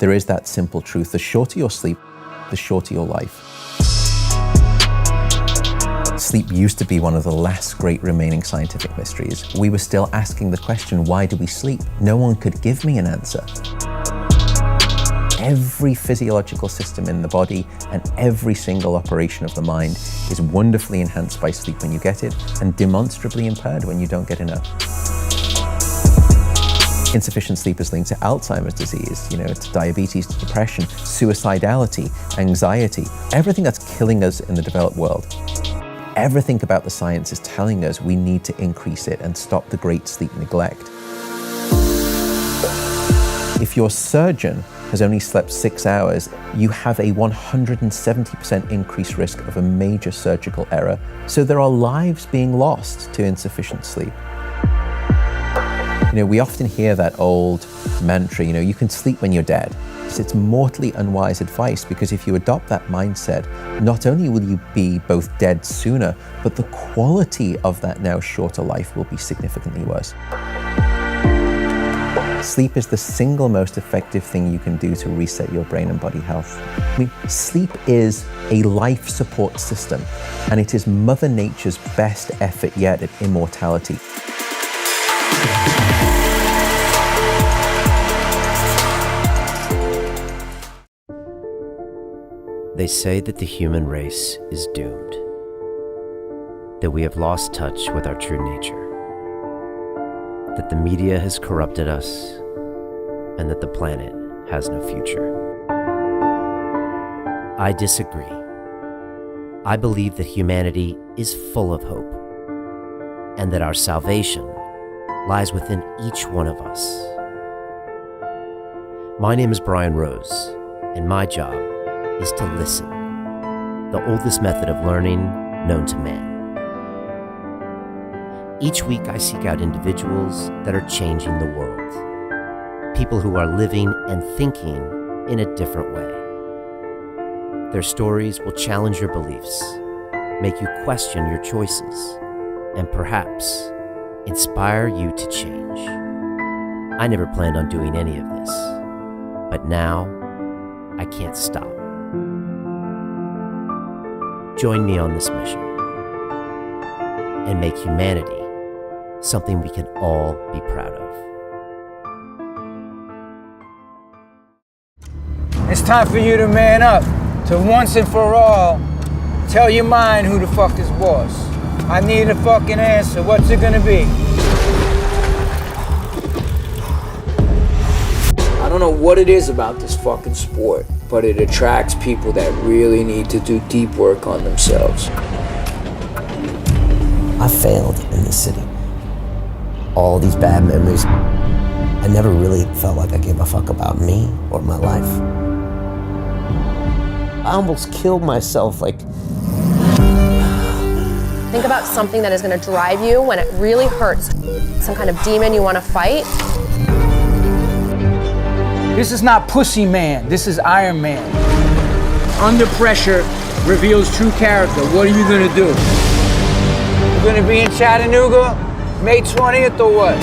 There is that simple truth. The shorter your sleep, the shorter your life. Sleep used to be one of the last great remaining scientific mysteries. We were still asking the question, why do we sleep? No one could give me an answer. Every physiological system in the body and every single operation of the mind is wonderfully enhanced by sleep when you get it, and demonstrably impaired when you don't get enough. Insufficient sleep is linked to Alzheimer's disease, to diabetes, to depression, suicidality, anxiety, everything that's killing us in the developed world. Everything about the science is telling us we need to increase it and stop the great sleep neglect. If your surgeon has only slept 6 hours, you have a 170% increased risk of a major surgical error. So there are lives being lost to insufficient sleep. We often hear that old mantra, you can sleep when you're dead. It's mortally unwise advice, because if you adopt that mindset, not only will you be both dead sooner, but the quality of that now shorter life will be significantly worse. Sleep is the single most effective thing you can do to reset your brain and body health. Sleep is a life support system, and it is Mother Nature's best effort yet at immortality. They say that the human race is doomed, that we have lost touch with our true nature, that the media has corrupted us, and that the planet has no future. I disagree. I believe that humanity is full of hope, and that our salvation lies within each one of us. My name is Brian Rose, and my job is to listen, the oldest method of learning known to man. Each week I seek out individuals that are changing the world, people who are living and thinking in a different way. Their stories will challenge your beliefs, make you question your choices, and perhaps inspire you to change. I never planned on doing any of this, but now I can't stop. Join me on this mission and make humanity something we can all be proud of. It's time for you to man up, to once and for all tell your mind who the fuck is boss. I need a fucking answer. What's it gonna be? I don't know what it is about this fucking sport, but it attracts people that really need to do deep work on themselves. I failed in this city. All these bad memories. I never really felt like I gave a fuck about me or my life. I almost killed myself, Think about something that is going to drive you when it really hurts. Some kind of demon you want to fight. This is not Pussy Man, this is Iron Man. Under pressure reveals true character. What are you gonna do? You're gonna be in Chattanooga, May 20th or what?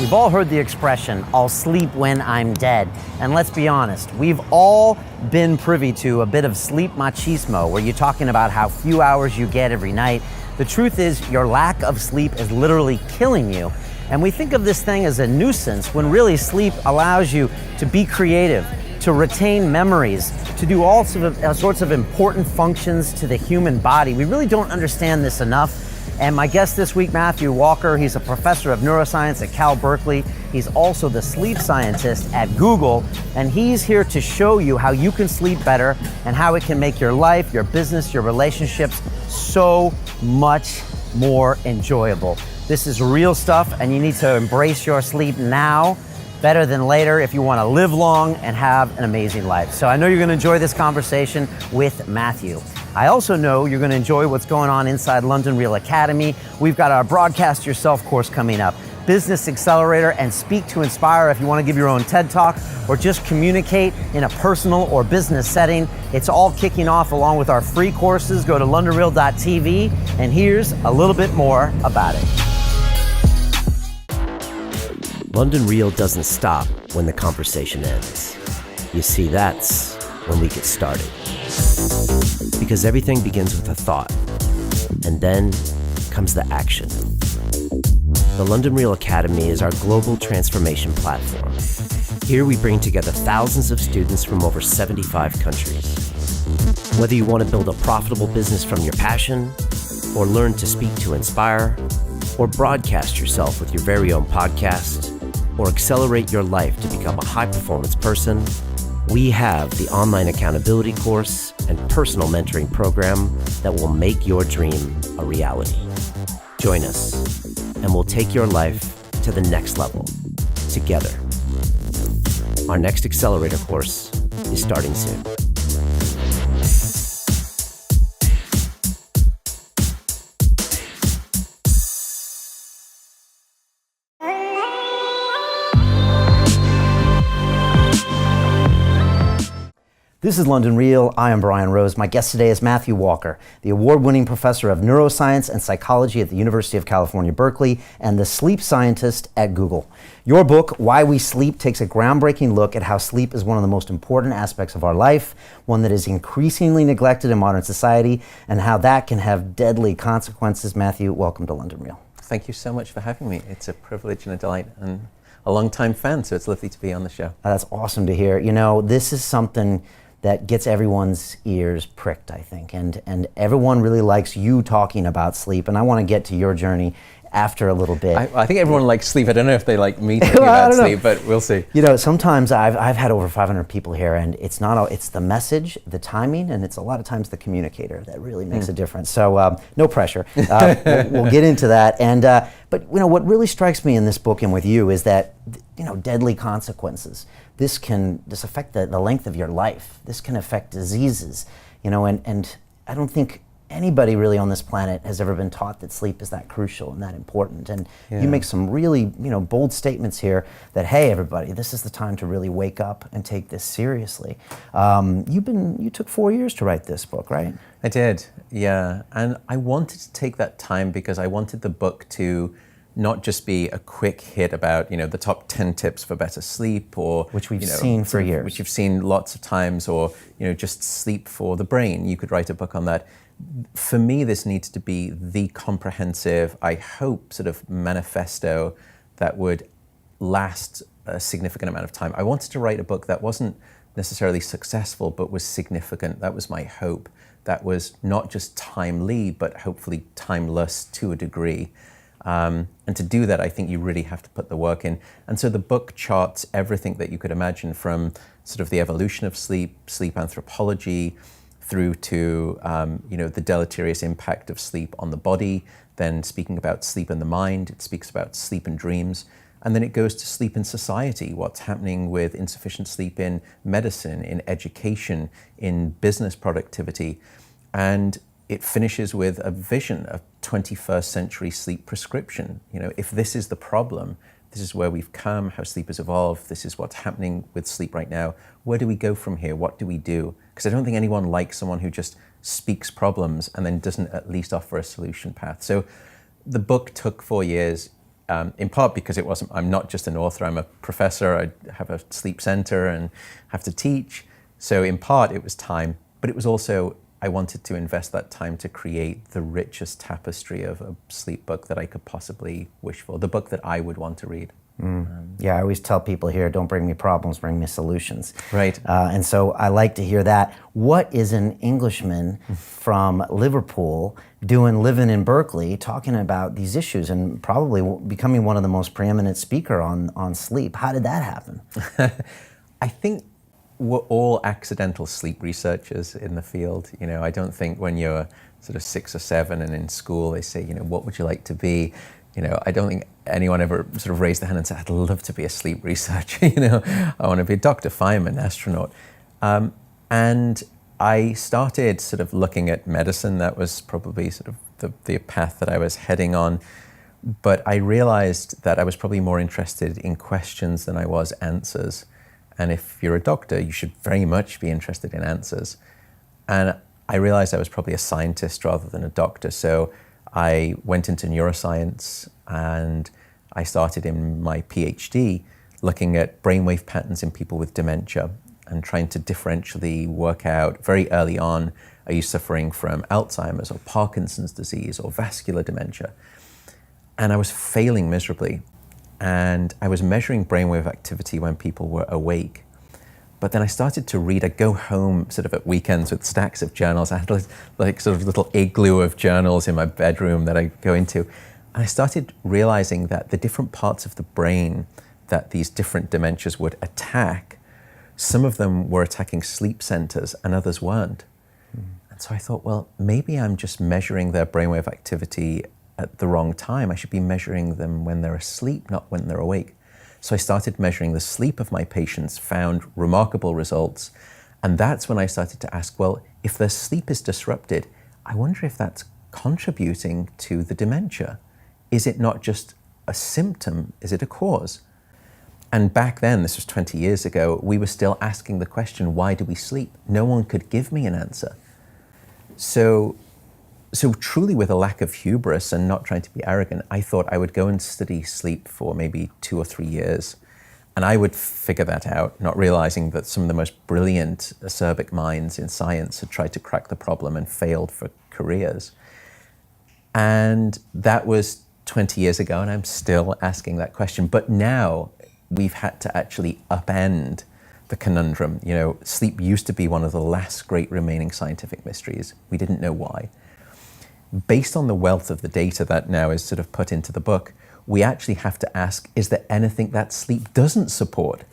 We've all heard the expression, I'll sleep when I'm dead. And let's be honest, we've all been privy to a bit of sleep machismo, where you're talking about how few hours you get every night. The truth is, your lack of sleep is literally killing you. And we think of this thing as a nuisance, when really sleep allows you to be creative, to retain memories, to do all sorts of important functions to the human body. We really don't understand this enough. And my guest this week, Matthew Walker, he's a professor of neuroscience at Cal Berkeley. He's also the sleep scientist at Google, and he's here to show you how you can sleep better and how it can make your life, your business, your relationships so much more enjoyable. This is real stuff, and you need to embrace your sleep now, better than later, if you want to live long and have an amazing life. So I know you're going to enjoy this conversation with Matthew. I also know you're going to enjoy what's going on inside London Real Academy. We've got our Broadcast Yourself course coming up, Business Accelerator, and Speak to Inspire if you want to give your own TED Talk or just communicate in a personal or business setting. It's all kicking off along with our free courses. Go to londonreal.tv, and here's a little bit more about it. London Real doesn't stop when the conversation ends. You see, that's when we get started. Because everything begins with a thought, and then comes the action. The London Real Academy is our global transformation platform. Here we bring together thousands of students from over 75 countries. Whether you want to build a profitable business from your passion, or learn to speak to inspire, or broadcast yourself with your very own podcast, or accelerate your life to become a high-performance person, we have the online accountability course and personal mentoring program that will make your dream a reality. Join us, and we'll take your life to the next level, together. Our next accelerator course is starting soon. This is London Real. I am Brian Rose. My guest today is Matthew Walker, the award-winning professor of neuroscience and psychology at the University of California, Berkeley, and the sleep scientist at Google. Your book, Why We Sleep, takes a groundbreaking look at how sleep is one of the most important aspects of our life, one that is increasingly neglected in modern society, and how that can have deadly consequences. Matthew, welcome to London Real. Thank you so much for having me. It's a privilege and a delight, and a long-time fan, so it's lovely to be on the show. That's awesome to hear. You know, this is something that gets everyone's ears pricked, I think, and everyone really likes you talking about sleep, and I want to get to your journey after a little bit. I think everyone likes sleep. I don't know if they like me talking about sleep, but we'll see. You know, sometimes I've had over 500 people here, and it's not all, it's the message, the timing, and it's a lot of times the communicator that really makes a difference. So no pressure. We'll get into that. And but you know, what really strikes me in this book and with you is that, you know, deadly consequences. This affect the length of your life. This can affect diseases, you know, and I don't think anybody really on this planet has ever been taught that sleep is that crucial and that important. And you make some really, you know, bold statements here that, hey, everybody, this is the time to really wake up and take this seriously. You took 4 years to write this book, right? I did, yeah. And I wanted to take that time because I wanted the book to not just be a quick hit about, you know, the top 10 tips for better sleep, or which we've you know, seen for years, which you've seen lots of times, or, you know, just sleep for the brain. You could write a book on that. For me, this needs to be the comprehensive, I hope, sort of manifesto that would last a significant amount of time. I wanted to write a book that wasn't necessarily successful, but was significant. That was my hope. That was not just timely, but hopefully timeless to a degree. And to do that, I think you really have to put the work in. And so the book charts everything that you could imagine, from sort of the evolution of sleep, sleep anthropology, through to you know, the deleterious impact of sleep on the body, then speaking about sleep in the mind. It speaks about sleep and dreams. And then it goes to sleep in society, what's happening with insufficient sleep in medicine, in education, in business productivity. And it finishes with a vision of 21st century sleep prescription. You know, if this is the problem, this is where we've come, how sleep has evolved, this is what's happening with sleep right now. Where do we go from here? What do we do? Because I don't think anyone likes someone who just speaks problems and then doesn't at least offer a solution path. So the book took 4 years, in part because I'm not just an author, I'm a professor, I have a sleep center and have to teach. So in part it was time, but it was also, I wanted to invest that time to create the richest tapestry of a sleep book that I could possibly wish for, the book that I would want to read. Yeah, I always tell people here, don't bring me problems, bring me solutions. Right. And so I like to hear that. What is an Englishman from Liverpool living in Berkeley, talking about these issues and probably becoming one of the most preeminent speaker on sleep? How did that happen? I think we're all accidental sleep researchers in the field. You know, I don't think when you're sort of 6 or 7 and in school, they say, you know, what would you like to be? You know, I don't think anyone ever sort of raised their hand and said, I'd love to be a sleep researcher. You know, I want to be a doctor, fireman, astronaut. And I started sort of looking at medicine. That was probably sort of the path that I was heading on. But I realized that I was probably more interested in questions than I was answers. And if you're a doctor, you should very much be interested in answers. And I realized I was probably a scientist rather than a doctor. So I went into neuroscience and I started in my PhD looking at brainwave patterns in people with dementia and trying to differentially work out very early on, are you suffering from Alzheimer's or Parkinson's disease or vascular dementia? And I was failing miserably. And I was measuring brainwave activity when people were awake. But then I started to read. I'd go home sort of at weekends with stacks of journals. I had like sort of little igloo of journals in my bedroom that I'd go into. And I started realizing that the different parts of the brain that these different dementias would attack, some of them were attacking sleep centers and others weren't. And so I thought, well, maybe I'm just measuring their brainwave activity at the wrong time. I should be measuring them when they're asleep, not when they're awake. So I started measuring the sleep of my patients, found remarkable results. And that's when I started to ask, well, if their sleep is disrupted, I wonder if that's contributing to the dementia. Is it not just a symptom? Is it a cause? And back then, this was 20 years ago, we were still asking the question, why do we sleep? No one could give me an answer. So truly with a lack of hubris and not trying to be arrogant, I thought I would go and study sleep for maybe 2 or 3 years. And I would figure that out, not realizing that some of the most brilliant acerbic minds in science had tried to crack the problem and failed for careers. And that was 20 years ago, and I'm still asking that question. But now we've had to actually upend the conundrum. You know, sleep used to be one of the last great remaining scientific mysteries. We didn't know why. Based on the wealth of the data that now is sort of put into the book, we actually have to ask, is there anything that sleep doesn't support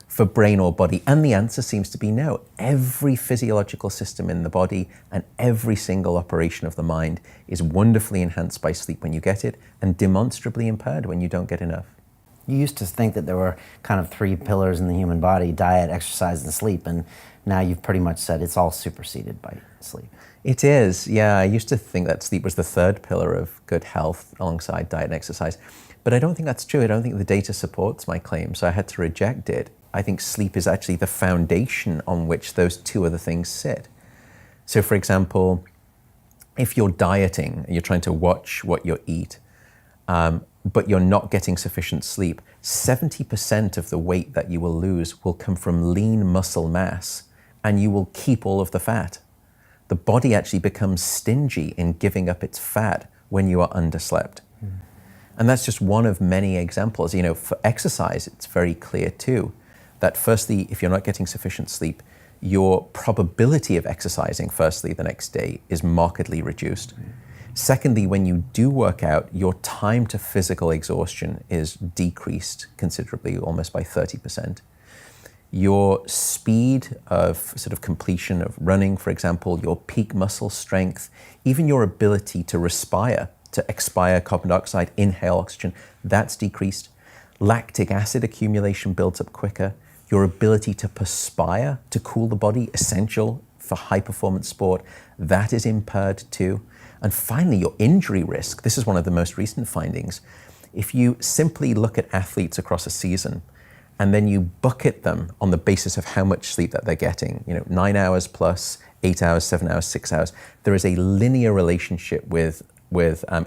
for brain or body? And the answer seems to be no. Every physiological system in the body and every single operation of the mind is wonderfully enhanced by sleep when you get it and demonstrably impaired when you don't get enough. You used to think that there were kind of 3 pillars in the human body: diet, exercise, and sleep, and now you've pretty much said it's all superseded by sleep. It is, yeah. I used to think that sleep was the 3rd pillar of good health alongside diet and exercise, but I don't think that's true. I don't think the data supports my claim, so I had to reject it. I think sleep is actually the foundation on which those 2 other things sit. So for example, if you're dieting, you're trying to watch what you eat, but you're not getting sufficient sleep, 70% of the weight that you will lose will come from lean muscle mass, and you will keep all of the fat. The body actually becomes stingy in giving up its fat when you are underslept. And that's just one of many examples. You know, for exercise, it's very clear too, that firstly, if you're not getting sufficient sleep, your probability of exercising firstly the next day is markedly reduced. Secondly, when you do work out, your time to physical exhaustion is decreased considerably, almost by 30%. Your speed of sort of completion of running, for example, your peak muscle strength, even your ability to respire, to expire carbon dioxide, inhale oxygen, that's decreased. Lactic acid accumulation builds up quicker. Your ability to perspire, to cool the body, essential for high performance sport, that is impaired too. And finally, your injury risk. This is one of the most recent findings. If you simply look at athletes across a season, and then you bucket them on the basis of how much sleep that they're getting, 9 hours plus, 8 hours, 7 hours, 6 hours, there is a linear relationship with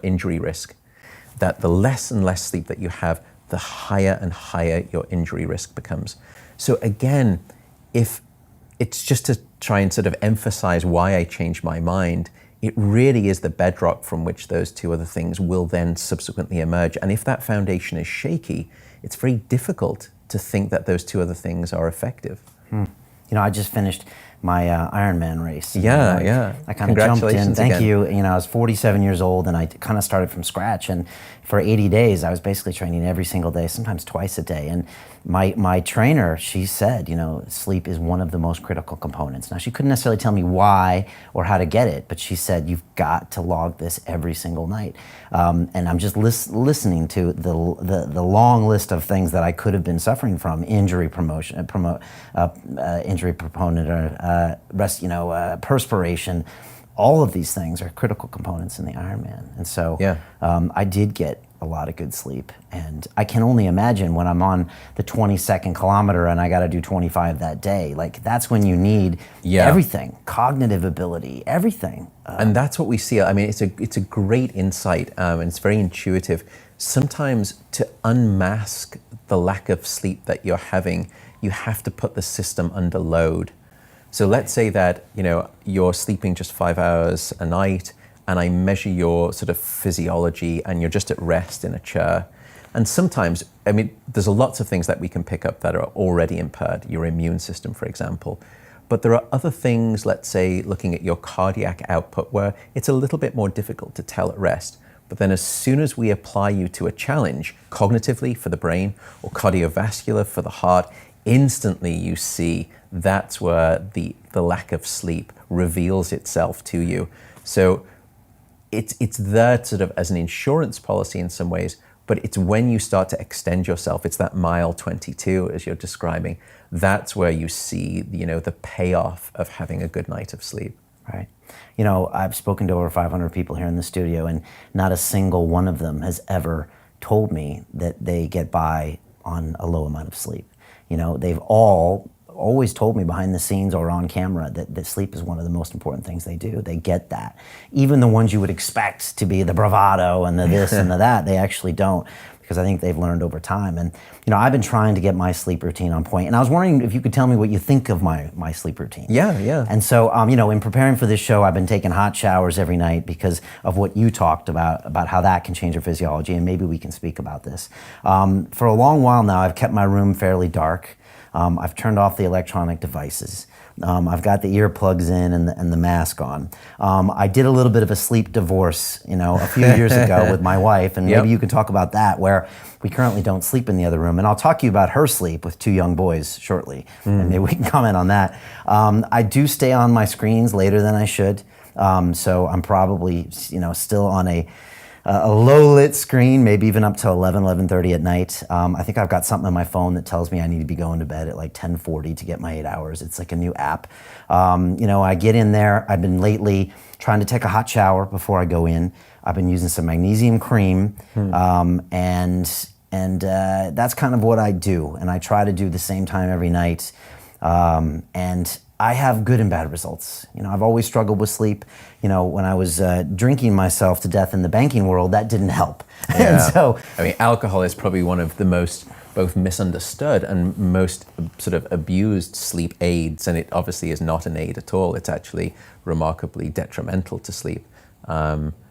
injury risk, that the less and less sleep that you have, the higher and higher your injury risk becomes. So again, if it's just to try and sort of emphasize why I changed my mind, it really is the bedrock from which those 2 other things will then subsequently emerge. And if that foundation is shaky, it's very difficult to think that those 2 other things are effective. I just finished my Ironman race. Yeah. I kind of jumped in. Thank you. I was 47 years old, and I kind of started from scratch. And for 80 days, I was basically training every single day, sometimes twice a day. And my trainer, she said, sleep is one of the most critical components. Now, she couldn't necessarily tell me why or how to get it, but she said, you've got to log this every single night. And I'm just listening to the long list of things that I could have been suffering from: injury proponent, or rest, perspiration. All of these things are critical components in the Ironman. And so I did get a lot of good sleep. And I can only imagine when I'm on the 22nd kilometer and I got to do 25 that day, like that's when you need everything, cognitive ability, everything. And that's what we see. I mean, it's a great insight, and it's very intuitive. Sometimes to unmask the lack of sleep that you're having, you have to put the system under load. So let's say that, you know, you're sleeping just 5 hours a night, and I measure your sort of physiology and you're just at rest in a chair. And sometimes, I mean, there's lots of things that we can pick up that are already impaired, your immune system, for example. But there are other things, let's say, looking at your cardiac output, where it's a little bit more difficult to tell at rest. But then as soon as we apply you to a challenge, cognitively for the brain or cardiovascular for the heart, instantly you see that's where the lack of sleep reveals itself to you. So it's there sort of as an insurance policy in some ways, but it's when you start to extend yourself, it's that mile 22 as you're describing, that's where you see, you know, the payoff of having a good night of sleep. Right. You know, I've spoken to over 500 people here in the studio, and not a single one of them has ever told me that they get by on a low amount of sleep. You know, they've always told me behind the scenes or on camera that sleep is one of the most important things they do. They get that. Even the ones you would expect to be the bravado and the this and the that, they actually don't, because I think they've learned over time. And, you know, I've been trying to get my sleep routine on point, and I was wondering if you could tell me what you think of my sleep routine. Yeah. And so, you know, in preparing for this show, I've been taking hot showers every night because of what you talked about how that can change your physiology, and maybe we can speak about this. For a long while now, I've kept my room fairly dark. I've turned off the electronic devices. I've got the earplugs in and the mask on. I did a little bit of a sleep divorce, you know, a few years ago with my wife, and maybe you can talk about that, where we currently don't sleep in the other room. And I'll talk to you about her sleep with 2 young boys shortly, and maybe we can comment on that. I do stay on my screens later than I should, so I'm probably, you know, still on a low lit screen, maybe even up to 11:30 at night. I think I've got something on my phone that tells me I need to be going to bed at like 10:40 to get my 8 hours. It's like a new app. You know, I get in there. I've been lately trying to take a hot shower before I go in. I've been using some magnesium cream, and that's kind of what I do. And I try to do the same time every night. And I have good and bad results. You know, I've always struggled with sleep. You know, when I was drinking myself to death in the banking world, that didn't help. Yeah. And so, I mean, alcohol is probably one of the most both misunderstood and most sort of abused sleep aids, and it obviously is not an aid at all. It's actually remarkably detrimental to sleep.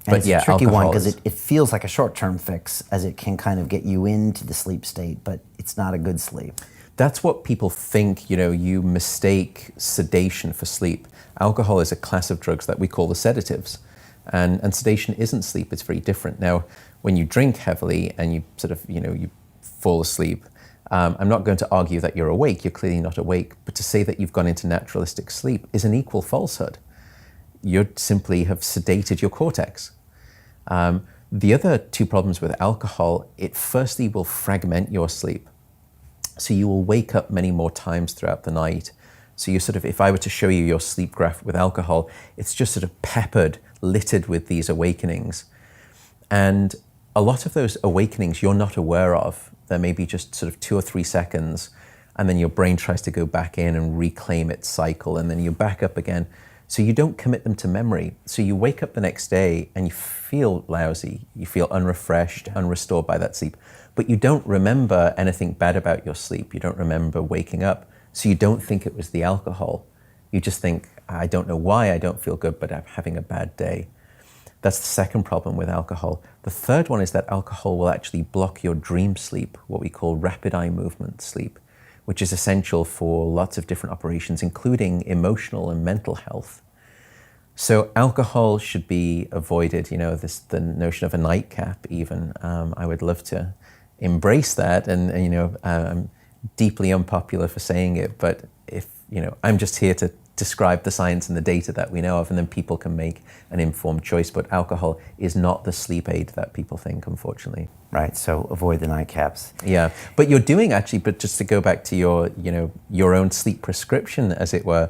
but it's yeah, a tricky one because is... it feels like a short-term fix, as it can kind of get you into the sleep state, but it's not a good sleep. That's what people think, you know, you mistake sedation for sleep. Alcohol is a class of drugs that we call the sedatives. And sedation isn't sleep, it's very different. Now, when you drink heavily and you sort of, you know, you fall asleep, I'm not going to argue that you're awake, you're clearly not awake, but to say that you've gone into naturalistic sleep is an equal falsehood. You simply have sedated your cortex. The other two problems with alcohol, it firstly will fragment your sleep. So you will wake up many more times throughout the night. So you sort of, if I were to show you your sleep graph with alcohol, it's just sort of peppered, littered with these awakenings. And a lot of those awakenings you're not aware of. There may be just sort of 2 or 3 seconds, and then your brain tries to go back in and reclaim its cycle, and then you're back up again. So you don't commit them to memory. So you wake up the next day and you feel lousy, you feel unrefreshed, unrestored by that sleep. But you don't remember anything bad about your sleep. You don't remember waking up. So you don't think it was the alcohol. You just think, I don't know why I don't feel good, but I'm having a bad day. That's the second problem with alcohol. The third one is that alcohol will actually block your dream sleep, what we call rapid eye movement sleep, which is essential for lots of different operations, including emotional and mental health. So alcohol should be avoided, you know, the notion of a nightcap even. I would love to embrace that, and you know, I'm deeply unpopular for saying it, but if, you know, I'm just here to describe the science and the data that we know of, and then people can make an informed choice. But alcohol is not the sleep aid that people think, unfortunately. Right, so avoid the nightcaps. Yeah, but you're doing actually, but just to go back to your, you know, your own sleep prescription, as it were,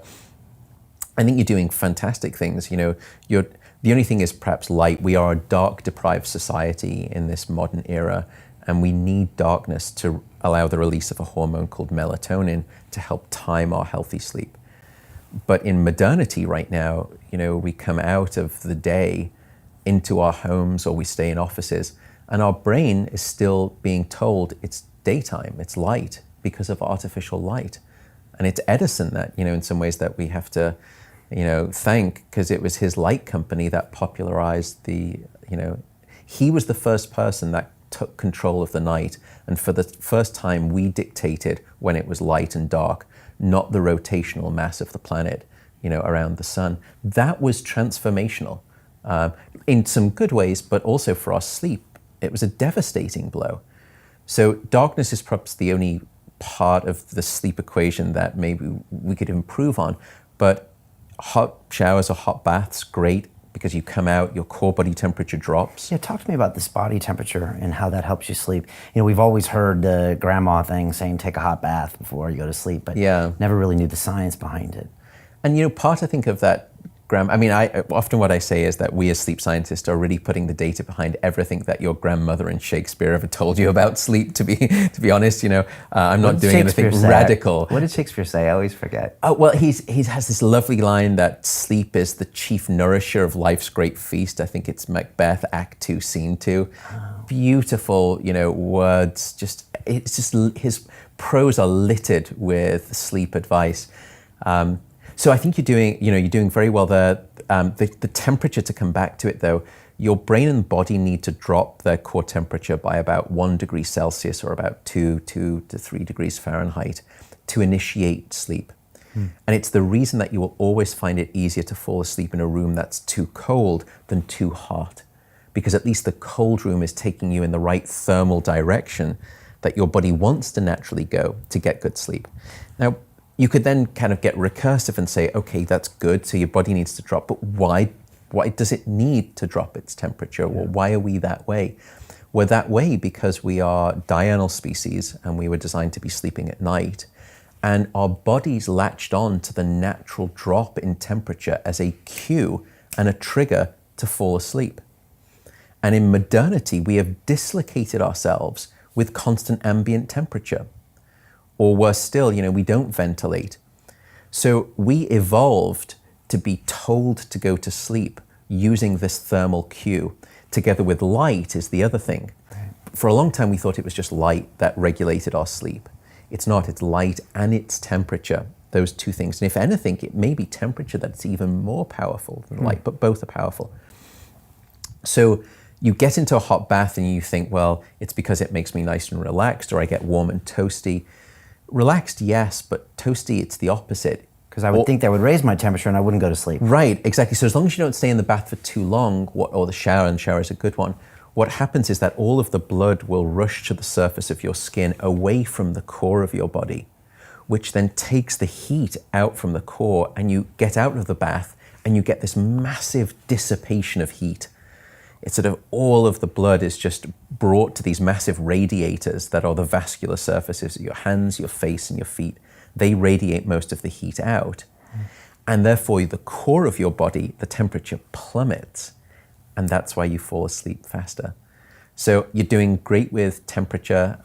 I think you're doing fantastic things. You know, The only thing is perhaps light. We are a dark deprived society in this modern era, and we need darkness to allow the release of a hormone called melatonin to help time our healthy sleep. But in modernity right now, we come out of the day into our homes or we stay in offices, and our brain is still being told it's daytime, it's light, because of artificial light. And it's Edison that, in some ways that we have to, thank, because it was his light company that popularized he was the first person that took control of the night. And for the first time, we dictated when it was light and dark, not the rotational mass of the planet, around the sun. That was transformational in some good ways, but also for our sleep. It was a devastating blow. So darkness is perhaps the only part of the sleep equation that maybe we could improve on. But hot showers or hot baths, great, because you come out, your core body temperature drops. Yeah, talk to me about this body temperature and how that helps you sleep. We've always heard the grandma thing saying take a hot bath before you go to sleep, but never really knew the science behind it. And part, I think, of that, often what I say is that we as sleep scientists are really putting the data behind everything that your grandmother and Shakespeare ever told you about sleep, to be honest. I'm not doing anything radical. What did Shakespeare say? I always forget. Oh, well, he has this lovely line that sleep is the chief nourisher of life's great feast. I think it's Macbeth, Act 2, Scene 2. Oh. Beautiful, words. It's just his prose are littered with sleep advice. So I think you're doing very well there. The temperature, to come back to it though, your brain and body need to drop their core temperature by about 1 degree Celsius or about 2 to 3 degrees Fahrenheit to initiate sleep. And it's the reason that you will always find it easier to fall asleep in a room that's too cold than too hot, because at least the cold room is taking you in the right thermal direction that your body wants to naturally go to get good sleep. Now, you could then kind of get recursive and say, okay, that's good, so your body needs to drop, but why does it need to drop its temperature? Well, why are we that way? We're that way because we are diurnal species and we were designed to be sleeping at night. And our bodies latched on to the natural drop in temperature as a cue and a trigger to fall asleep. And in modernity, we have dislocated ourselves with constant ambient temperature. Or worse still, we don't ventilate. So we evolved to be told to go to sleep using this thermal cue. Together with light is the other thing. Right. For a long time, we thought it was just light that regulated our sleep. It's not, it's light and it's temperature, those two things. And if anything, it may be temperature that's even more powerful than light, but both are powerful. So you get into a hot bath and you think, well, it's because it makes me nice and relaxed, or I get warm and toasty. Relaxed, yes, but toasty, it's the opposite. Because I would think that would raise my temperature and I wouldn't go to sleep. Right, exactly. So as long as you don't stay in the bath for too long, or the shower, and the shower is a good one, what happens is that all of the blood will rush to the surface of your skin away from the core of your body, which then takes the heat out from the core, and you get out of the bath and you get this massive dissipation of heat. It's sort of all of the blood is just brought to these massive radiators that are the vascular surfaces of your hands, your face, and your feet. They radiate most of the heat out. And therefore, the core of your body, the temperature plummets. And that's why you fall asleep faster. So you're doing great with temperature.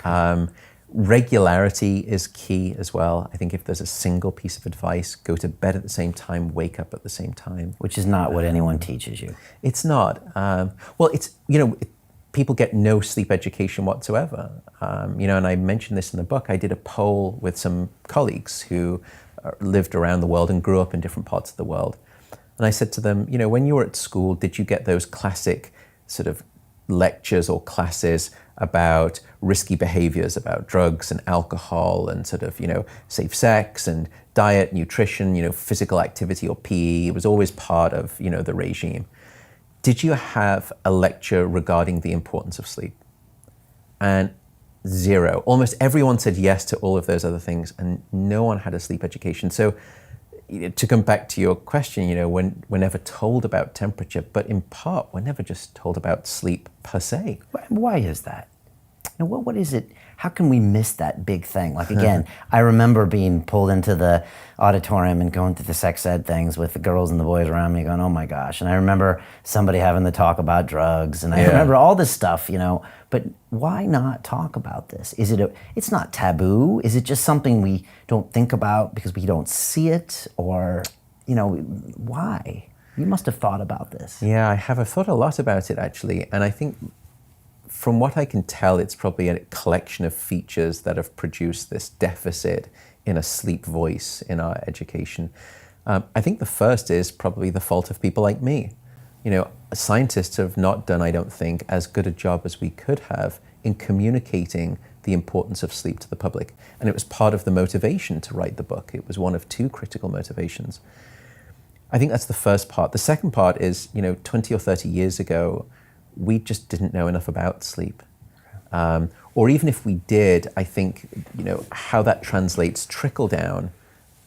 Regularity is key as well. I think if there's a single piece of advice, go to bed at the same time, wake up at the same time. Which is not what anyone teaches you. It's not. People get no sleep education whatsoever. And I mentioned this in the book. I did a poll with some colleagues who lived around the world and grew up in different parts of the world. And I said to them, when you were at school, did you get those classic sort of lectures or classes about risky behaviors, about drugs and alcohol and sort of, safe sex and diet, nutrition, physical activity or PE? It was always part of, the regime. Did you have a lecture regarding the importance of sleep? And zero. Almost everyone said yes to all of those other things, and no one had a sleep education. So to come back to your question, we're never told about temperature, but in part, we're never just told about sleep per se. Why is that? what is it? How can we miss that big thing? Like, again, I remember being pulled into the auditorium and going through the sex ed things with the girls and the boys around me going, oh my gosh. And I remember somebody having the talk about drugs, and I remember all this stuff, but why not talk about this? It's not taboo. Is it just something we don't think about because we don't see it? Or, why? You must have thought about this. Yeah, I have. I've thought a lot about it, actually. And I think from what I can tell, it's probably a collection of features that have produced this deficit in a sleep voice in our education. I think the first is probably the fault of people like me. Scientists have not done, I don't think, as good a job as we could have in communicating the importance of sleep to the public. And it was part of the motivation to write the book. It was one of two critical motivations. I think that's the first part. The second part is, 20 or 30 years ago, we just didn't know enough about sleep. Or even if we did, I think, how that translates trickle down,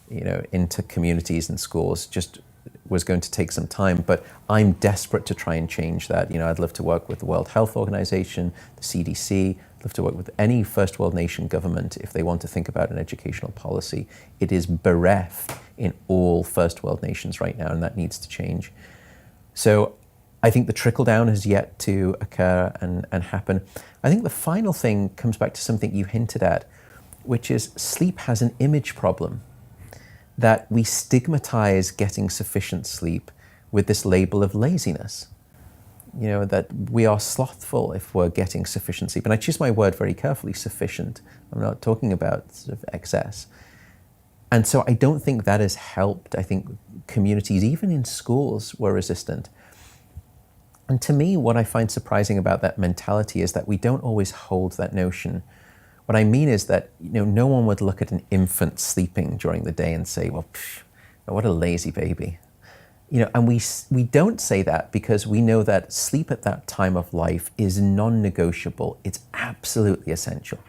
into communities and schools just was going to take some time. But I'm desperate to try and change that. I'd love to work with the World Health Organization, the CDC, I'd love to work with any first world nation government if they want to think about an educational policy. It is bereft in all first world nations right now, and that needs to change. So I think the trickle down has yet to occur and happen. I think the final thing comes back to something you hinted at, which is sleep has an image problem, that we stigmatize getting sufficient sleep with this label of laziness. That we are slothful if we're getting sufficient sleep. And I choose my word very carefully, sufficient. I'm not talking about sort of excess. And so I don't think that has helped. I think communities, even in schools, were resistant. And to me, what I find surprising about that mentality is that we don't always hold that notion. What I mean is that no one would look at an infant sleeping during the day and say, well, what a lazy baby. And we don't say that because we know that sleep at that time of life is non-negotiable. It's absolutely essential.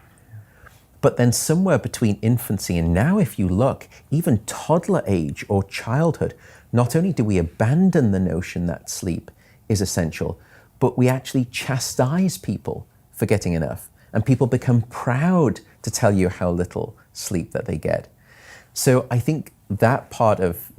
But then somewhere between infancy and now, if you look, even toddler age or childhood, not only do we abandon the notion that sleep is essential, but we actually chastise people for getting enough. And people become proud to tell you how little sleep that they get. So I think that part of,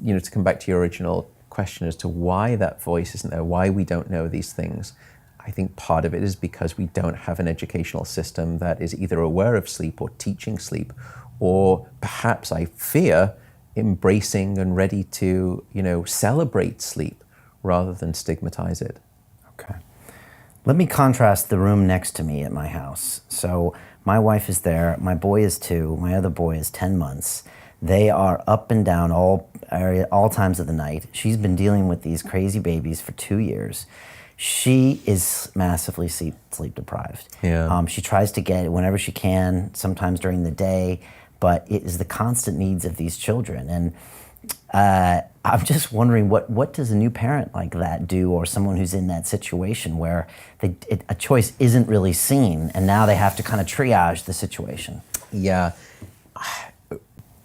to come back to your original question as to why that voice isn't there, why we don't know these things, I think part of it is because we don't have an educational system that is either aware of sleep or teaching sleep, or perhaps, I fear, embracing and ready to, celebrate sleep rather than stigmatize it. Okay. Let me contrast the room next to me at my house. So my wife is there, my boy is 2, my other boy is 10 months. They are up and down all times of the night. She's been dealing with these crazy babies for 2 years. She is massively sleep deprived. Yeah. She tries to get it whenever she can, sometimes during the day, but it is the constant needs of these children. And I'm just wondering, what does a new parent like that do, or someone who's in that situation where a choice isn't really seen, and now they have to kind of triage the situation? Yeah.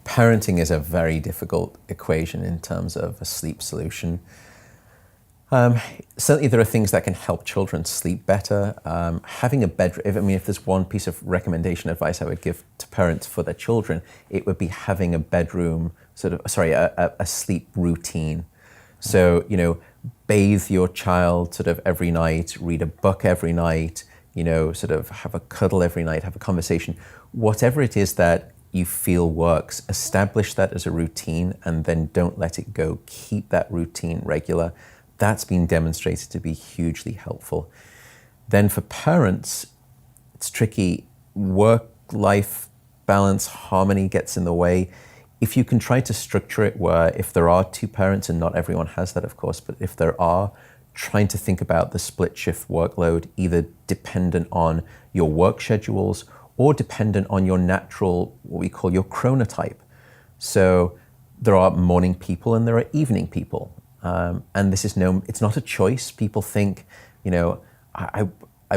Parenting is a very difficult equation in terms of a sleep solution. Certainly there are things that can help children sleep better. Having a bedroom, if there's one piece of recommendation advice I would give to parents for their children, it would be having a bedroom, a sleep routine. So, bathe your child sort of every night, read a book every night, have a cuddle every night, have a conversation. Whatever it is that you feel works, establish that as a routine and then don't let it go. Keep that routine regular. That's been demonstrated to be hugely helpful. Then for parents, it's tricky. Work-life balance, harmony gets in the way. If you can try to structure it where if there are 2 parents, and not everyone has that, of course, but if there are, trying to think about the split shift workload, either dependent on your work schedules or dependent on your natural, what we call your chronotype. So there are morning people and there are evening people. And this is it's not a choice. People think, I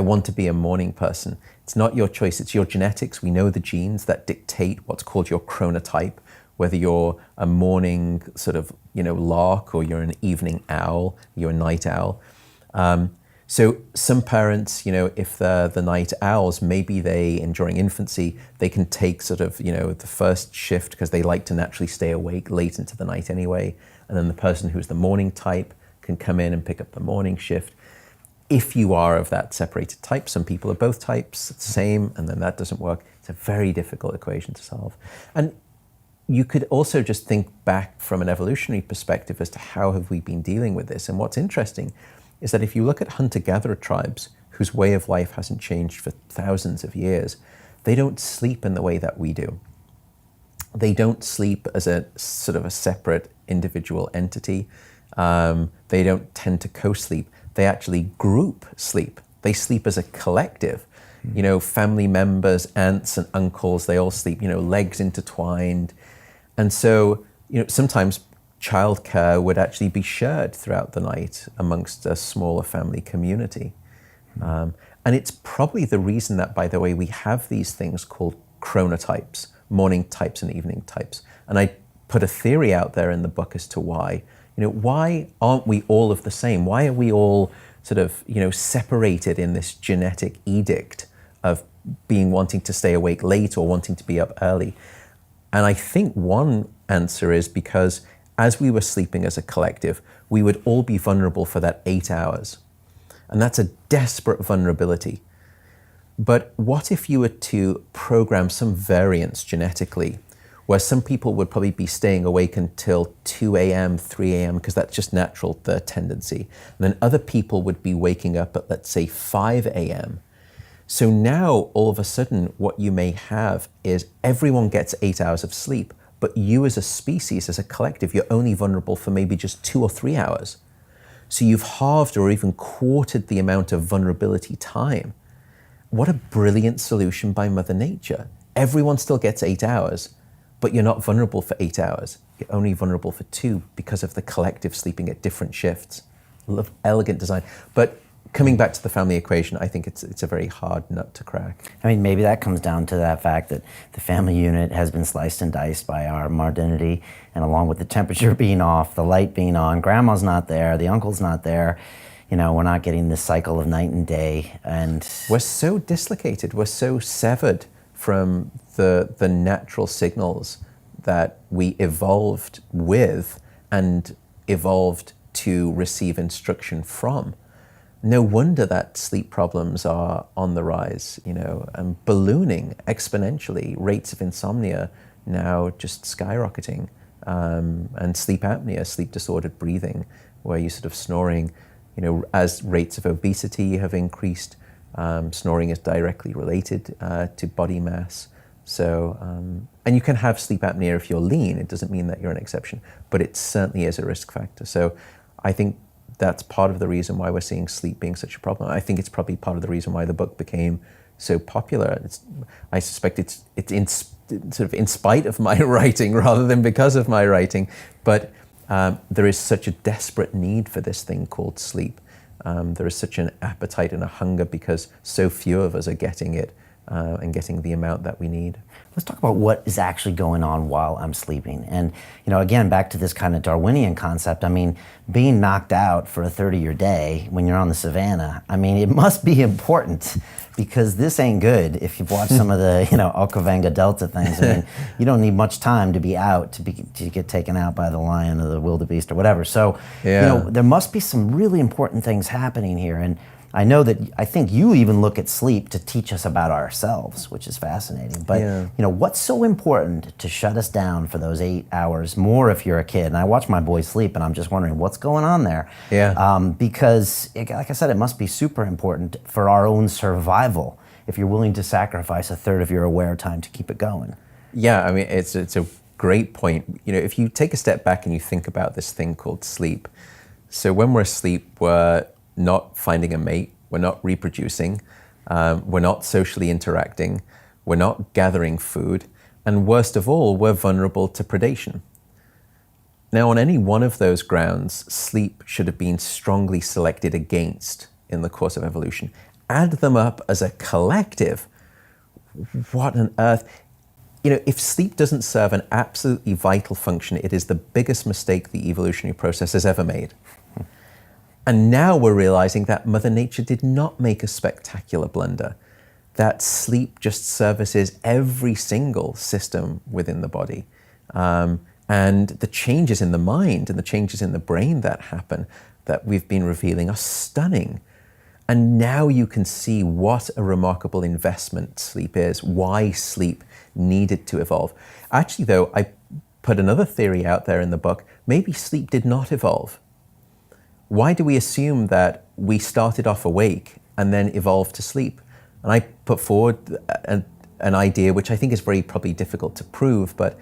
want to be a morning person. It's not your choice, it's your genetics. We know the genes that dictate what's called your chronotype, whether you're a morning sort of, lark or you're an evening owl, you're a night owl. So some parents, if they're the night owls, maybe during infancy, they can take sort of, the first shift because they like to naturally stay awake late into the night anyway. And then the person who's the morning type can come in and pick up the morning shift. If you are of that separated type, some people are both types, same, and then that doesn't work. It's a very difficult equation to solve. And you could also just think back from an evolutionary perspective as to how have we been dealing with this. And what's interesting is that if you look at hunter-gatherer tribes whose way of life hasn't changed for thousands of years, they don't sleep in the way that we do. They don't sleep as a sort of a separate individual entity. They don't tend to co-sleep. They actually group sleep. They sleep as a collective. Family members, aunts and uncles, they all sleep, legs intertwined. And so, sometimes childcare would actually be shared throughout the night amongst a smaller family community. And it's probably the reason that, by the way, we have these things called chronotypes, morning types and evening types. And I put a theory out there in the book as to why. Why aren't we all of the same? Why are we all sort of, separated in this genetic edict of wanting to stay awake late or wanting to be up early? And I think one answer is because as we were sleeping as a collective, we would all be vulnerable for that 8 hours. And that's a desperate vulnerability. But what if you were to program some variance genetically, where some people would probably be staying awake until 2 a.m., 3 a.m., because that's just natural, their tendency. And then other people would be waking up at, let's say, 5 a.m. So now, all of a sudden, what you may have is everyone gets 8 hours of sleep, but you as a species, as a collective, you're only vulnerable for maybe just 2 or 3 hours. So you've halved or even quartered the amount of vulnerability time. What a brilliant solution by Mother Nature. Everyone still gets 8 hours, but you're not vulnerable for 8 hours. You're only vulnerable for 2 because of the collective sleeping at different shifts. Elegant design. But coming back to the family equation, I think it's a very hard nut to crack. I mean, maybe that comes down to that fact that the family unit has been sliced and diced by our modernity, and along with the temperature being off, the light being on, grandma's not there, the uncle's not there, we're not getting this cycle of night and day. And we're so dislocated, we're so severed from the natural signals that we evolved with and evolved to receive instruction from. No wonder that sleep problems are on the rise, and ballooning exponentially. Rates of insomnia now just skyrocketing, and sleep apnea, sleep disordered breathing, where you're sort of snoring, as rates of obesity have increased. Snoring is directly related to body mass. So, and you can have sleep apnea if you're lean. It doesn't mean that you're an exception, but it certainly is a risk factor. So I think that's part of the reason why we're seeing sleep being such a problem. I think it's probably part of the reason why the book became so popular. I suspect it's sort of in spite of my writing rather than because of my writing. But there is such a desperate need for this thing called sleep. There is such an appetite and a hunger because so few of us are getting it and getting the amount that we need. Let's talk about what is actually going on while I'm sleeping. And, again, back to this kind of Darwinian concept, being knocked out for a 30-year day when you're on the savannah, it must be important because this ain't good. If you've watched some of the, Okavango Delta things, you don't need much time to be out to get taken out by the lion or the wildebeest or whatever. So, there must be some really important things happening here. And I think you even look at sleep to teach us about ourselves, which is fascinating. But, what's so important to shut us down for those 8 hours more if you're a kid? And I watch my boys sleep and I'm just wondering what's going on there. Because, like I said, it must be super important for our own survival if you're willing to sacrifice a third of your aware time to keep it going. Yeah, it's a great point. If you take a step back and you think about this thing called sleep. So when we're asleep, we're not finding a mate, we're not reproducing, we're not socially interacting, we're not gathering food, and worst of all, we're vulnerable to predation. Now, on any one of those grounds, sleep should have been strongly selected against in the course of evolution. Add them up as a collective, what on earth? If sleep doesn't serve an absolutely vital function, it is the biggest mistake the evolutionary process has ever made. And now we're realizing that Mother Nature did not make a spectacular blunder, that sleep just services every single system within the body. And the changes in the mind and the changes in the brain that happen, that we've been revealing, are stunning. And now you can see what a remarkable investment sleep is, why sleep needed to evolve. Actually, though, I put another theory out there in the book. Maybe sleep did not evolve. Why do we assume that we started off awake and then evolved to sleep? And I put forward an idea, which I think is very probably difficult to prove, but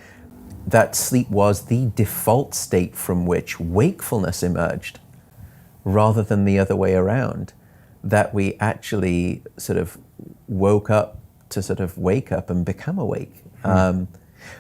that sleep was the default state from which wakefulness emerged, rather than the other way around, that we actually sort of woke up to sort of wake up and become awake.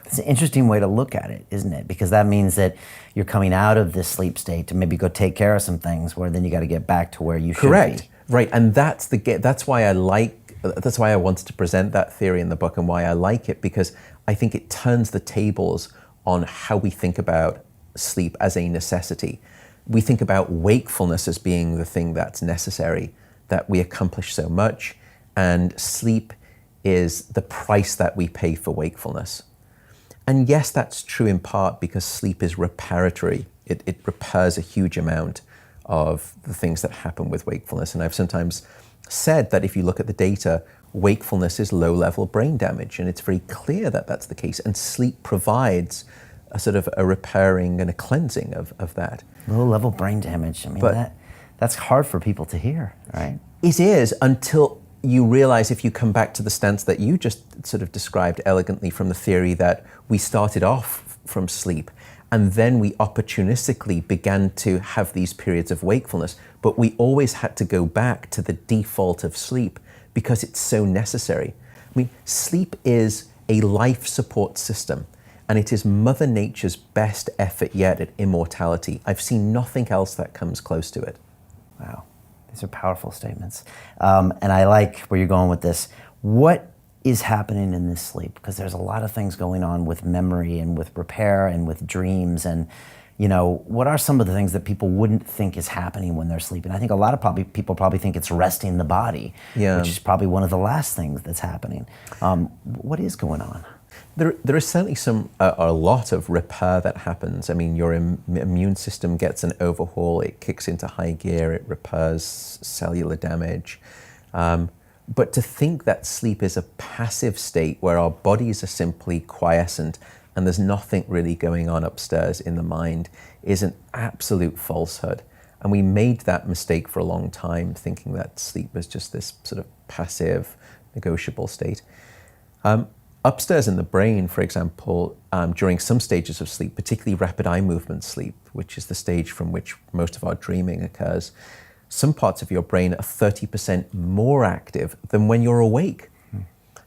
It's an interesting way to look at it, isn't it? Because that means that you're coming out of this sleep state to maybe go take care of some things, where then you got to get back to where you should be. Correct. Right, and that's why I wanted to present that theory in the book, and why I like it, because I think it turns the tables on how we think about sleep as a necessity. We think about wakefulness as being the thing that's necessary, that we accomplish so much, and sleep is the price that we pay for wakefulness. And yes, that's true in part because sleep is reparatory. It repairs a huge amount of the things that happen with wakefulness. And I've sometimes said that if you look at the data, wakefulness is low-level brain damage, and it's very clear that that's the case. And sleep provides a sort of a repairing and a cleansing of that. Low-level brain damage. I mean, that's hard for people to hear, right? It is, until you realize, if you come back to the stance that you just sort of described elegantly from the theory that we started off from sleep, and then we opportunistically began to have these periods of wakefulness, but we always had to go back to the default of sleep because it's so necessary. I mean, sleep is a life support system, and it is Mother Nature's best effort yet at immortality. I've seen nothing else that comes close to it. Wow, these are powerful statements. And I like where you're going with this. What is happening in this sleep? Because there's a lot of things going on with memory and with repair and with dreams. And, you know, what are some of the things that people wouldn't think is happening when they're sleeping? I think a lot of people probably think it's resting the body, which is probably one of the last things that's happening. What is going on? There is certainly a lot of repair that happens. I mean, your immune system gets an overhaul, it kicks into high gear, it repairs cellular damage. But to think that sleep is a passive state where our bodies are simply quiescent and there's nothing really going on upstairs in the mind is an absolute falsehood. And we made that mistake for a long time, thinking that sleep was just this sort of passive, negotiable state. Upstairs in the brain, for example, during some stages of sleep, particularly rapid eye movement sleep, which is the stage from which most of our dreaming occurs, some parts of your brain are 30% more active than when you're awake.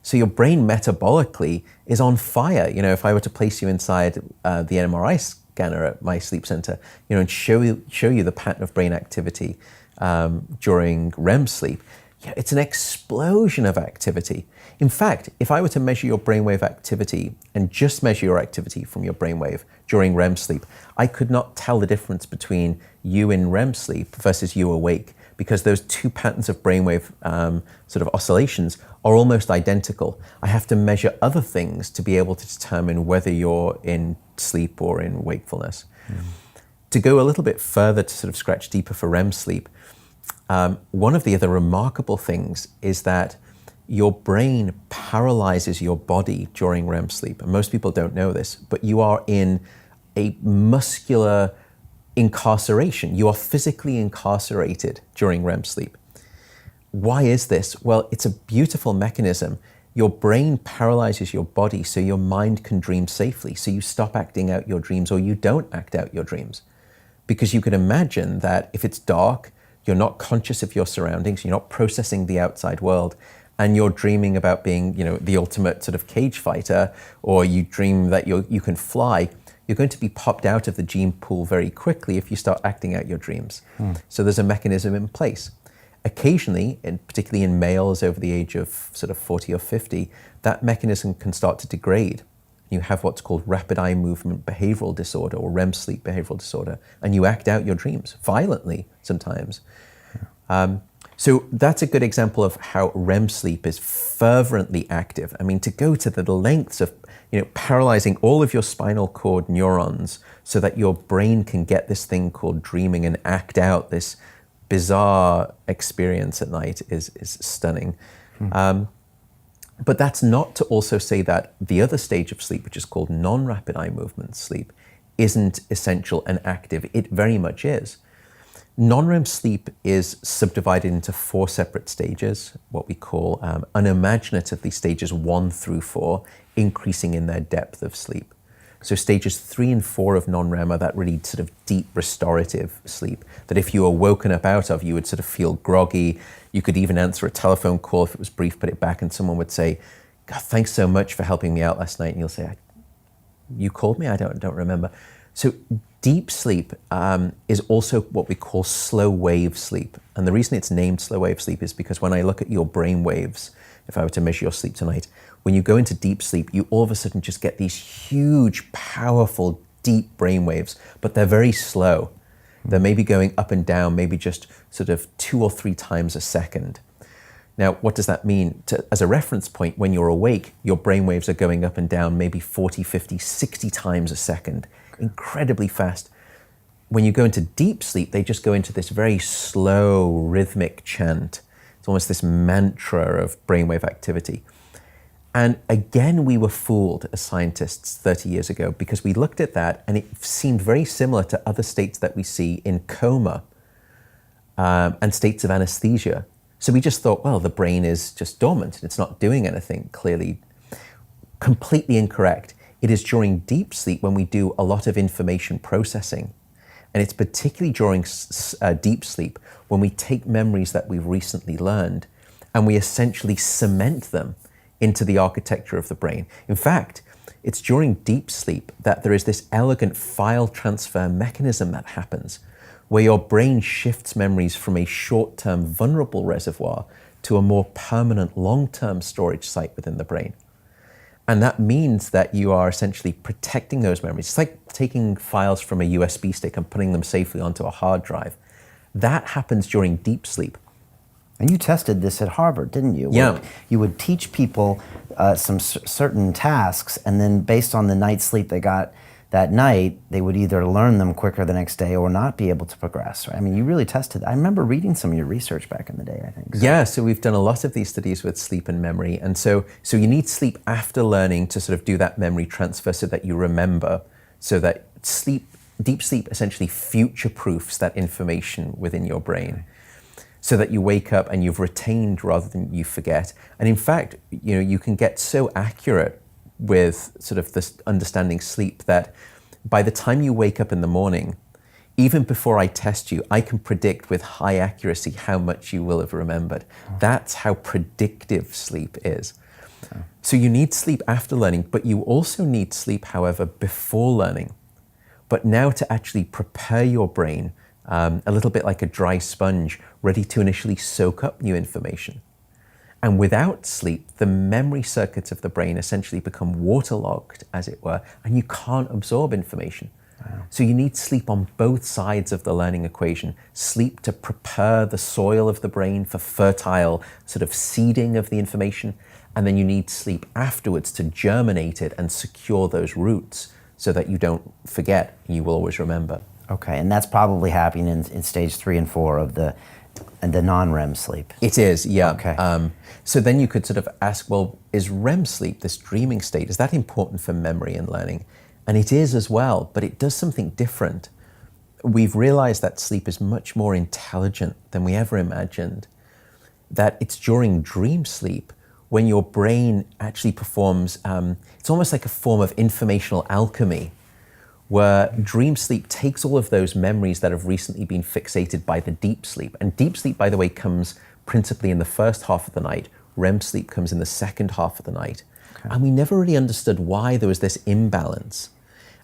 So your brain metabolically is on fire. You know, if I were to place you inside the MRI scanner at my sleep center, you know, and show you the pattern of brain activity during REM sleep, yeah, it's an explosion of activity. In fact, if I were to measure your brainwave activity and just measure your activity from your brainwave during REM sleep, I could not tell the difference between you in REM sleep versus you awake, because those two patterns of brainwave sort of oscillations are almost identical. I have to measure other things to be able to determine whether you're in sleep or in wakefulness. To go a little bit further, to sort of scratch deeper for REM sleep, one of the other remarkable things is that your brain paralyzes your body during REM sleep. And most people don't know this, but you are in a muscular incarceration. You are physically incarcerated during REM sleep. Why is this? Well, it's a beautiful mechanism. Your brain paralyzes your body so your mind can dream safely. So you stop acting out your dreams, or you don't act out your dreams. Because you can imagine that if it's dark, you're not conscious of your surroundings, you're not processing the outside world, and you're dreaming about being, you know, the ultimate sort of cage fighter, or you dream that you can fly, you're going to be popped out of the gene pool very quickly if you start acting out your dreams. So there's a mechanism in place. Occasionally, and particularly in males over the age of sort of 40 or 50, that mechanism can start to degrade. you have what's called rapid eye movement behavioral disorder, or REM sleep behavioral disorder, and you act out your dreams violently sometimes. So that's a good example of how REM sleep is fervently active. I mean, to go to the lengths of, paralyzing all of your spinal cord neurons so that your brain can get this thing called dreaming and act out this bizarre experience at night is stunning. But that's not to also say that the other stage of sleep, which is called non-rapid eye movement sleep, isn't essential and active. It very much is. Non-REM sleep is subdivided into 4 separate stages, what we call unimaginatively stages 1 through 4, increasing in their depth of sleep. So stages 3 and 4 of non-REM are that really sort of deep restorative sleep that if you were woken up out of, you would sort of feel groggy. You could even answer a telephone call if it was brief, put it back, and someone would say, "God, thanks so much for helping me out last night." And you'll say, "You called me? I don't remember." So deep sleep is also what we call slow wave sleep. And the reason it's named slow wave sleep is because when I look at your brain waves, if I were to measure your sleep tonight, when you go into deep sleep, you all of a sudden just get these huge, powerful, deep brain waves, but they're very slow. They're maybe going up and down, maybe just sort of 2 or 3 times a second. Now, what does that mean? As a reference point, when you're awake, your brain waves are going up and down maybe 40, 50, 60 times a second, incredibly fast. When you go into deep sleep, they just go into this very slow, rhythmic chant. It's almost this mantra of brainwave activity. And again, we were fooled as scientists 30 years ago because we looked at that and it seemed very similar to other states that we see in coma and states of anesthesia. So we just thought, well, the brain is just dormant. It's not doing anything, clearly. Completely incorrect. It is during deep sleep when we do a lot of information processing. And it's particularly during deep sleep when we take memories that we've recently learned and we essentially cement them into the architecture of the brain. In fact, it's during deep sleep that there is this elegant file transfer mechanism that happens where your brain shifts memories from a short-term vulnerable reservoir to a more permanent long-term storage site within the brain. And that means that you are essentially protecting those memories. It's like taking files from a USB stick and putting them safely onto a hard drive. That happens during deep sleep. And you tested this at Harvard, didn't you? Yeah. You would teach people some certain tasks, and then based on the night's sleep they got that night, they would either learn them quicker the next day or not be able to progress. Right? I mean, you really tested. I remember reading some of your research back in the day, I think. Yeah, so we've done a lot of these studies with sleep and memory. And so you need sleep after learning to sort of do that memory transfer so that you remember, so that deep sleep essentially future-proofs that information within your brain. So that you wake up and you've retained rather than you forget. And in fact, you can get so accurate with sort of this understanding sleep that by the time you wake up in the morning, even before I test you, I can predict with high accuracy how much you will have remembered. That's how predictive sleep is. So you need sleep after learning, but you also need sleep, however, before learning. But now to actually prepare your brain a little bit like a dry sponge, ready to initially soak up new information. And without sleep, the memory circuits of the brain essentially become waterlogged, as it were, and you can't absorb information. Wow. So you need sleep on both sides of the learning equation. Sleep to prepare the soil of the brain for fertile sort of seeding of the information, and then you need sleep afterwards to germinate it and secure those roots so that you don't forget, you will always remember. Okay, and that's probably happening in stage 3 and 4 of the non-REM sleep. It is, yeah. Okay. So then you could sort of ask, well, is REM sleep, this dreaming state, is that important for memory and learning? And it is as well, but it does something different. We've realized that sleep is much more intelligent than we ever imagined. That it's during dream sleep when your brain actually performs, it's almost like a form of informational alchemy, where dream sleep takes all of those memories that have recently been fixated by the deep sleep. And deep sleep, by the way, comes principally in the first half of the night. REM sleep comes in the second half of the night. Okay. And we never really understood why there was this imbalance.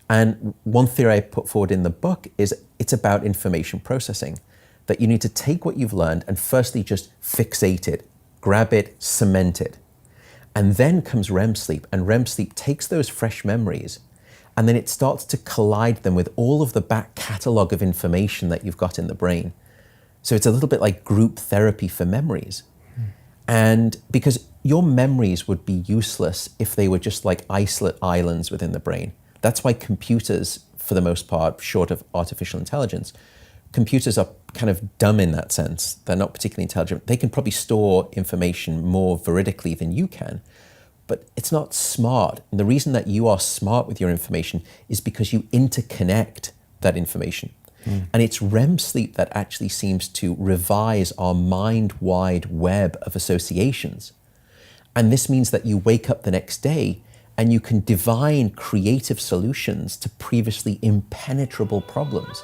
And one theory I put forward in the book is it's about information processing, that you need to take what you've learned and firstly just fixate it, grab it, cement it. And then comes REM sleep, and REM sleep takes those fresh memories and then it starts to collide them with all of the back catalogue of information that you've got in the brain. So it's a little bit like group therapy for memories. And because your memories would be useless if they were just like isolate islands within the brain. That's why computers, for the most part, short of artificial intelligence, computers are kind of dumb in that sense. They're not particularly intelligent. They can probably store information more veridically than you can, but it's not smart. And the reason that you are smart with your information is because you interconnect that information. And it's REM sleep that actually seems to revise our mind-wide web of associations. And this means that you wake up the next day and you can divine creative solutions to previously impenetrable problems.